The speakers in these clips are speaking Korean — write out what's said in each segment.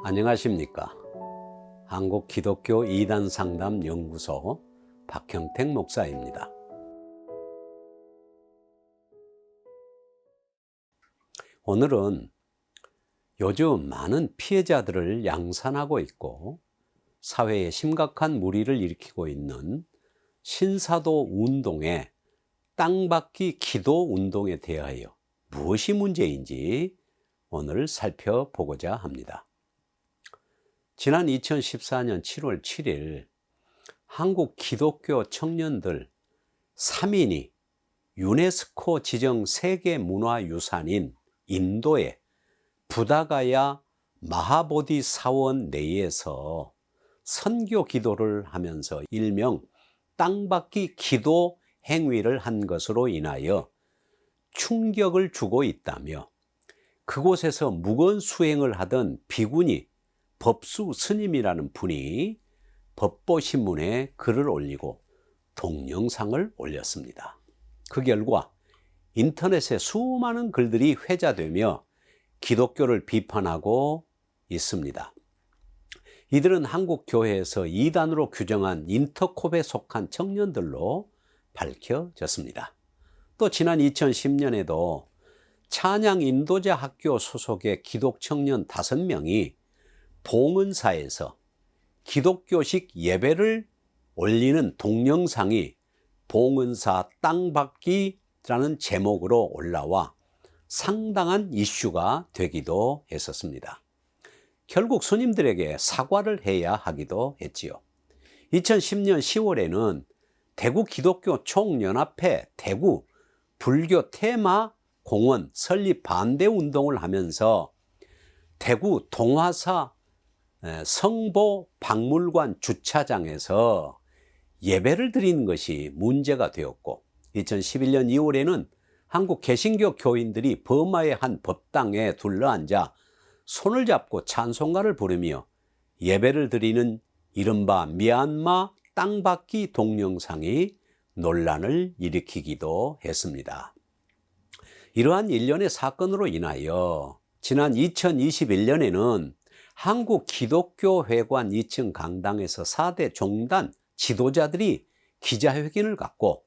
안녕하십니까. 한국기독교 이단상담연구소 박형택 목사입니다. 오늘은 요즘 많은 피해자들을 양산하고 있고 사회에 심각한 물의를 일으키고 있는 신사도 운동의 땅받기 기도 운동에 대하여 무엇이 문제인지 오늘 살펴보고자 합니다. 지난 2014년 7월 7일 한국 기독교 청년들 3인이 유네스코 지정 세계문화유산인 인도의 부다가야 마하보디 사원 내에서 선교 기도를 하면서 일명 땅받기 기도 행위를 한 것으로 인하여 충격을 주고 있다며 그곳에서 묵언 수행을 하던 비구니 법수 스님이라는 분이 법보신문에 글을 올리고 동영상을 올렸습니다. 그 결과 인터넷에 수많은 글들이 회자되며 기독교를 비판하고 있습니다. 이들은 한국 교회에서 이단으로 규정한 인터콥에 속한 청년들로 밝혀졌습니다. 또 지난 2010년에도 찬양 인도자 학교 소속의 기독 청년 5명이 봉은사에서 기독교식 예배를 올리는 동영상이 봉은사 땅받기라는 제목으로 올라와 상당한 이슈가 되기도 했었습니다. 결국 스님들에게 사과를 해야 하기도 했지요. 2010년 10월에는 대구 기독교 총연합회 대구 불교 테마 공원 설립 반대 운동을 하면서 대구 동화사 성보 박물관 주차장에서 예배를 드리는 것이 문제가 되었고 2011년 2월에는 한국 개신교 교인들이 버마의 한 법당에 둘러앉아 손을 잡고 찬송가를 부르며 예배를 드리는 이른바 미얀마 땅받기 동영상이 논란을 일으키기도 했습니다. 이러한 일련의 사건으로 인하여 지난 2021년에는 한국 기독교회관 2층 강당에서 4대 종단 지도자들이 기자회견을 갖고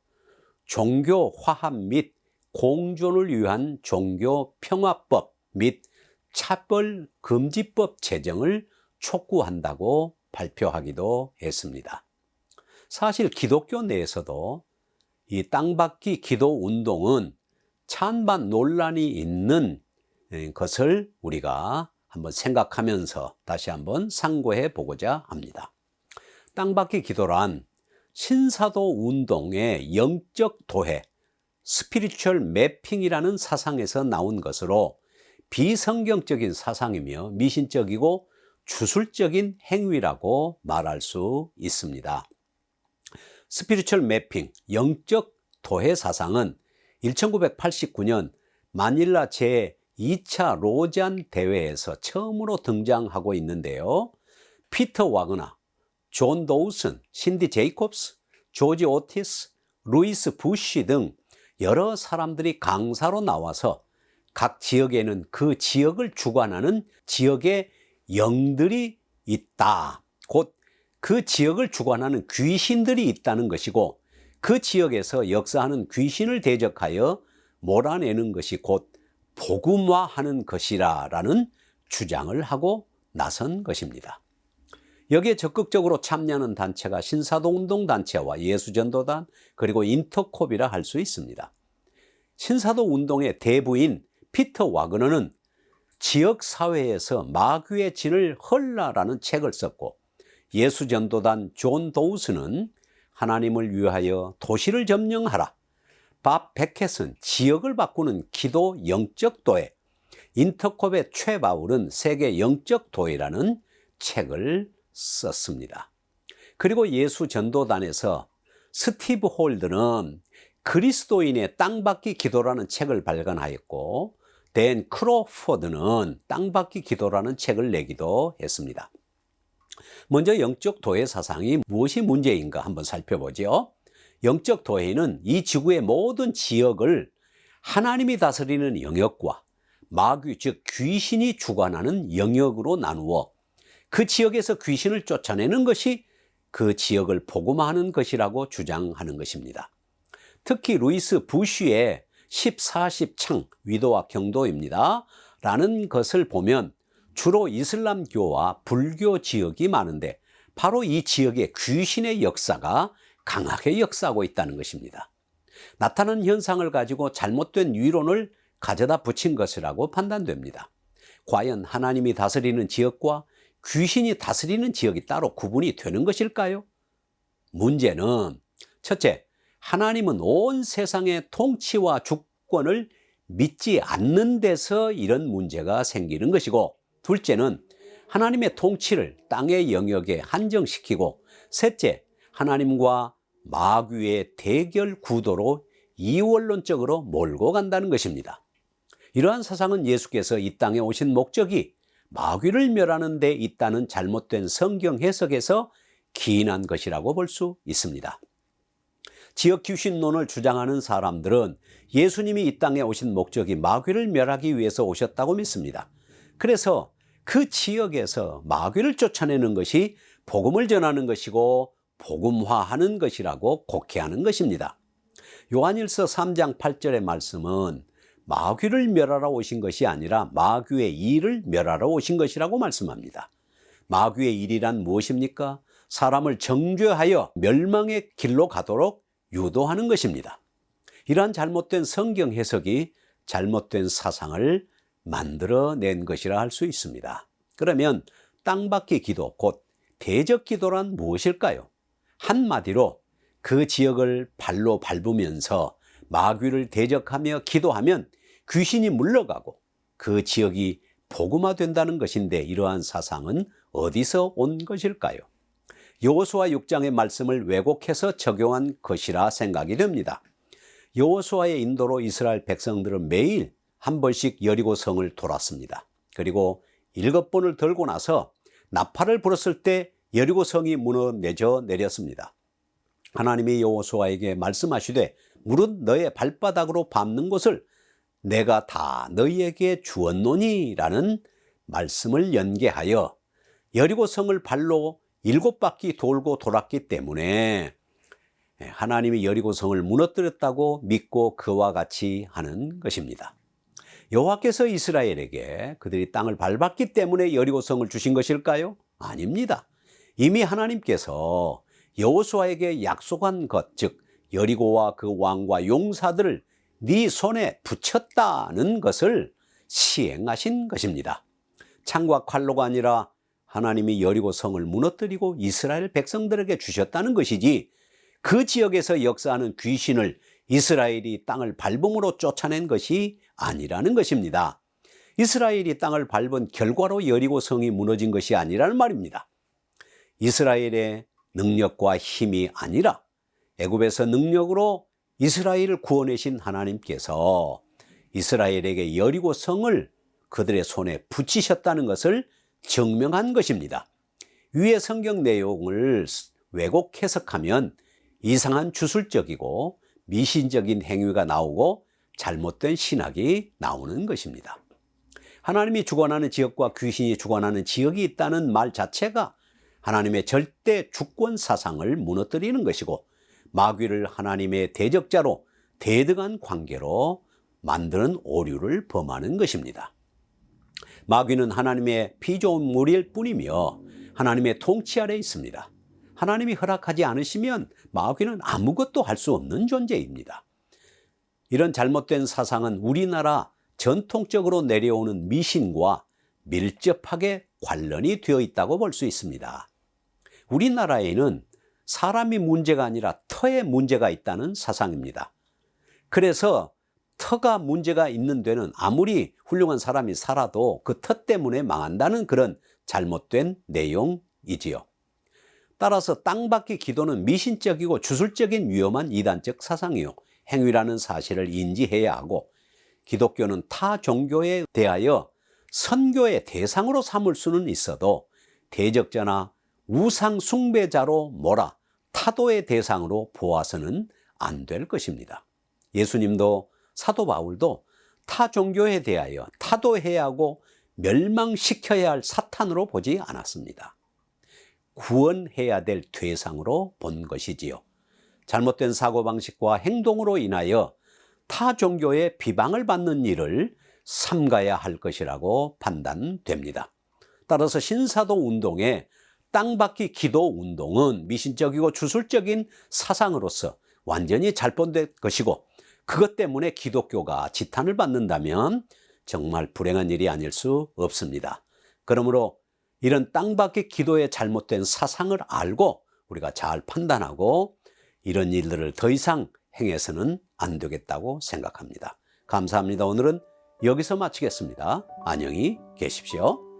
종교 화합 및 공존을 위한 종교 평화법 및 차별금지법 제정을 촉구한다고 발표하기도 했습니다. 사실 기독교 내에서도 이 땅받기 기도 운동은 찬반 논란이 있는 것을 우리가 한번 생각하면서 다시 한번 상고해 보고자 합니다. 땅받기 기도란 신사도 운동의 영적 도해, 스피리추얼 매핑이라는 사상에서 나온 것으로 비성경적인 사상이며 미신적이고 주술적인 행위라고 말할 수 있습니다. 스피리추얼 매핑, 영적 도해 사상은 1989년 마닐라 제2차 로잔 대회에서 처음으로 등장하고 있는데요. 피터 와그너, 존 도우슨, 신디 제이콥스, 조지 오티스, 루이스 부시 등 여러 사람들이 강사로 나와서 각 지역에는 그 지역을 주관하는 지역의 영들이 있다. 곧 그 지역을 주관하는 귀신들이 있다는 것이고 그 지역에서 역사하는 귀신을 대적하여 몰아내는 것이 곧 복음화하는 것이라는 주장을 하고 나선 것입니다. 여기에 적극적으로 참여하는 단체가 신사도운동단체와 예수전도단 그리고 인터콥이라 할 수 있습니다. 신사도운동의 대부인 피터 와그너는 지역사회에서 마귀의 진을 헐라라는 책을 썼고 예수전도단 존 도우스는 하나님을 위하여 도시를 점령하라, 밥 베켓은 지역을 바꾸는 기도 영적 도회, 인터콥의 최 바울은 세계 영적 도회라는 책을 썼습니다. 그리고 예수전도단에서 스티브 홀드는 그리스도인의 땅받기 기도라는 책을 발간하였고 댄 크로포드는 땅받기 기도라는 책을 내기도 했습니다. 먼저 영적 도회 사상이 무엇이 문제인가 한번 살펴보죠. 영적 도회는 이 지구의 모든 지역을 하나님이 다스리는 영역과 마귀 즉 귀신이 주관하는 영역으로 나누어 그 지역에서 귀신을 쫓아내는 것이 그 지역을 복음화하는 것이라고 주장하는 것입니다. 특히 루이스 부쉬의 10-40창 위도와 경도입니다 라는 것을 보면 주로 이슬람교와 불교 지역이 많은데 바로 이 지역에 귀신의 역사가 강하게 역사하고 있다는 것입니다. 나타난 현상을 가지고 잘못된 위론을 가져다 붙인 것이라고 판단됩니다. 과연 하나님이 다스리는 지역과 귀신이 다스리는 지역이 따로 구분이 되는 것일까요? 문제는 첫째, 하나님은 온 세상의 통치와 주권을 믿지 않는 데서 이런 문제가 생기는 것이고, 둘째는 하나님의 통치를 땅의 영역에 한정시키고, 셋째, 하나님과 마귀의 대결 구도로 이원론적으로 몰고 간다는 것입니다. 이러한 사상은 예수께서 이 땅에 오신 목적이 마귀를 멸하는 데 있다는 잘못된 성경 해석에서 기인한 것이라고 볼 수 있습니다. 지역 귀신론을 주장하는 사람들은 예수님이 이 땅에 오신 목적이 마귀를 멸하기 위해서 오셨다고 믿습니다. 그래서 그 지역에서 마귀를 쫓아내는 것이 복음을 전하는 것이고 복음화하는 것이라고 곡해하는 것입니다. 요한일서 3장 8절의 말씀은 마귀를 멸하러 오신 것이 아니라 마귀의 일을 멸하러 오신 것이라고 말씀합니다. 마귀의 일이란 무엇입니까? 사람을 정죄하여 멸망의 길로 가도록 유도하는 것입니다. 이러한 잘못된 성경 해석이 잘못된 사상을 만들어낸 것이라 할 수 있습니다. 그러면 땅받기 기도, 곧 대적 기도란 무엇일까요? 한마디로 그 지역을 발로 밟으면서 마귀를 대적하며 기도하면 귀신이 물러가고 그 지역이 복음화된다는 것인데, 이러한 사상은 어디서 온 것일까요? 여호수아 6장의 말씀을 왜곡해서 적용한 것이라 생각이 됩니다. 여호수아의 인도로 이스라엘 백성들은 매일 한 번씩 여리고 성을 돌았습니다. 그리고 7번을 돌고 나서 나팔을 불었을 때 여리고 성이 무너져 내렸습니다. 하나님이 여호수아에게 말씀하시되 무릇 너의 발바닥으로 밟는 곳을 내가 다 너희에게 주었노니 라는 말씀을 연계하여 여리고 성을 발로 7바퀴 돌고 돌았기 때문에 하나님이 여리고 성을 무너뜨렸다고 믿고 그와 같이 하는 것입니다. 여호와께서 이스라엘에게 그들이 땅을 밟았기 때문에 여리고 성을 주신 것일까요? 아닙니다. 이미 하나님께서 여호수아에게 약속한 것, 즉 여리고와 그 왕과 용사들을 네 손에 붙였다는 것을 시행하신 것입니다. 창과 칼로가 아니라 하나님이 여리고 성을 무너뜨리고 이스라엘 백성들에게 주셨다는 것이지, 그 지역에서 역사하는 귀신을 이스라엘이 땅을 밟음으로 쫓아낸 것이 아니라는 것입니다. 이스라엘이 땅을 밟은 결과로 여리고 성이 무너진 것이 아니라는 말입니다. 이스라엘의 능력과 힘이 아니라 애굽에서 능력으로 이스라엘을 구원하신 하나님께서 이스라엘에게 여리고 성을 그들의 손에 붙이셨다는 것을 증명한 것입니다. 위의 성경 내용을 왜곡 해석하면 이상한 주술적이고 미신적인 행위가 나오고 잘못된 신학이 나오는 것입니다. 하나님이 주관하는 지역과 귀신이 주관하는 지역이 있다는 말 자체가 하나님의 절대 주권 사상을 무너뜨리는 것이고, 마귀를 하나님의 대적자로 대등한 관계로 만드는 오류를 범하는 것입니다. 마귀는 하나님의 피조물일 뿐이며 하나님의 통치 아래 있습니다. 하나님이 허락하지 않으시면 마귀는 아무것도 할 수 없는 존재입니다. 이런 잘못된 사상은 우리나라 전통적으로 내려오는 미신과 밀접하게 관련이 되어 있다고 볼 수 있습니다. 우리나라에는 사람이 문제가 아니라 터에 문제가 있다는 사상입니다. 그래서 터가 문제가 있는 데는 아무리 훌륭한 사람이 살아도 그 터 때문에 망한다는 그런 잘못된 내용이지요. 따라서 땅받기 기도는 미신적이고 주술적인 위험한 이단적 사상이요, 행위라는 사실을 인지해야 하고, 기독교는 타 종교에 대하여 선교의 대상으로 삼을 수는 있어도 대적자나 우상 숭배자로 몰아 타도의 대상으로 보아서는 안 될 것입니다. 예수님도 사도 바울도 타 종교에 대하여 타도해야 하고 멸망시켜야 할 사탄으로 보지 않았습니다. 구원해야 될 대상으로 본 것이지요. 잘못된 사고방식과 행동으로 인하여 타 종교의 비방을 받는 일을 삼가야 할 것이라고 판단됩니다. 따라서 신사도 운동의 땅받기 기도 운동은 미신적이고 주술적인 사상으로서 완전히 잘못된 것이고, 그것 때문에 기독교가 지탄을 받는다면 정말 불행한 일이 아닐 수 없습니다. 그러므로 이런 땅받기 기도의 잘못된 사상을 알고 우리가 잘 판단하고 이런 일들을 더 이상 행해서는 안 되겠다고 생각합니다. 감사합니다. 오늘은 여기서 마치겠습니다. 안녕히 계십시오.